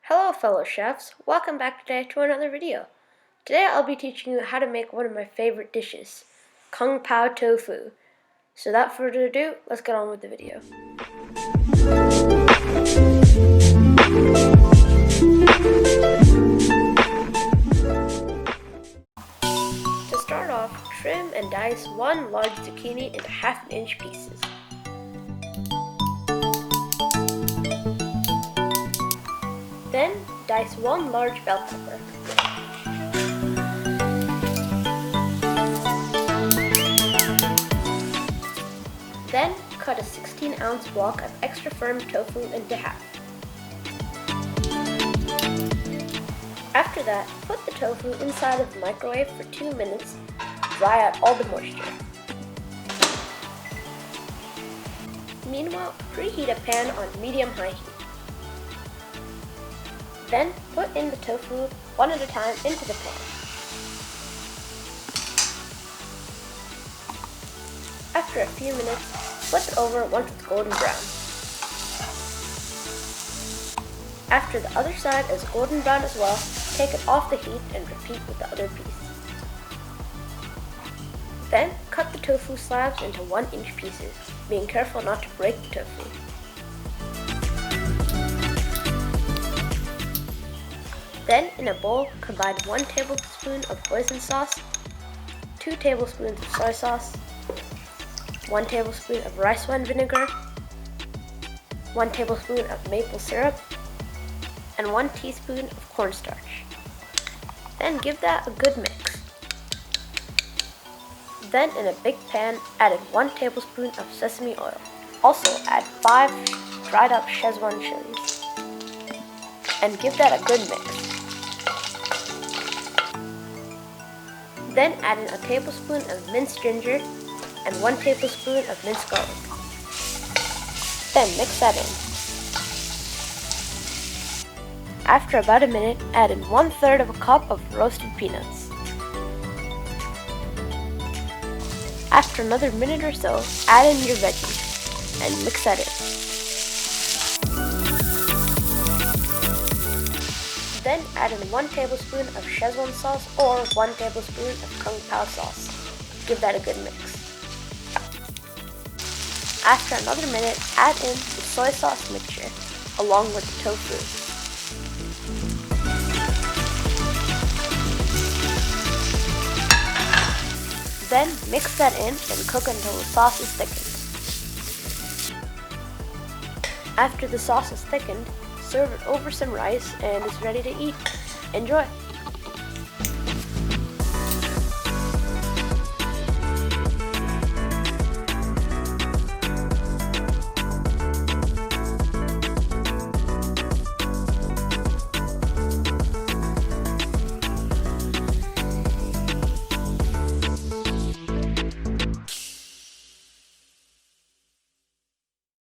Hello fellow chefs, welcome back today to another video. Today I'll be teaching you how to make one of my favorite dishes, Kung Pao Tofu. So without further ado, let's get on with the video. To start off, trim and dice one large zucchini into 1/2 inch pieces. Then, dice one large bell pepper. Then, cut a 16-ounce block of extra firm tofu into half. After that, put the tofu inside of the microwave for 2 minutes to dry out all the moisture. Meanwhile, preheat a pan on medium-high heat. Then, put in the tofu one at a time into the pan. After a few minutes, flip it over once it's golden brown. After the other side is golden brown as well, take it off the heat and repeat with the other piece. Then, cut the tofu slabs into 1-inch pieces, being careful not to break the tofu. Then, in a bowl, combine 1 tablespoon of hoisin sauce, 2 tablespoons of soy sauce, 1 tablespoon of rice wine vinegar, 1 tablespoon of maple syrup, and 1 teaspoon of cornstarch. Then give that a good mix. Then, in a big pan, add in 1 tablespoon of sesame oil. Also, add 5 dried up Szechuan chilies. And give that a good mix. Then add in a tablespoon of minced ginger and 1 tablespoon of minced garlic. Then mix that in. After about a minute, add in 1/3 of a cup of roasted peanuts. After another minute or so, add in your veggies and mix that in. Then add in 1 tablespoon of Szechuan sauce or 1 tablespoon of Kung Pao sauce. Give that a good mix. After another minute, add in the soy sauce mixture along with the tofu. Then mix that in and cook until the sauce is thickened. After the sauce is thickened, serve it over some rice and it's ready to eat. Enjoy!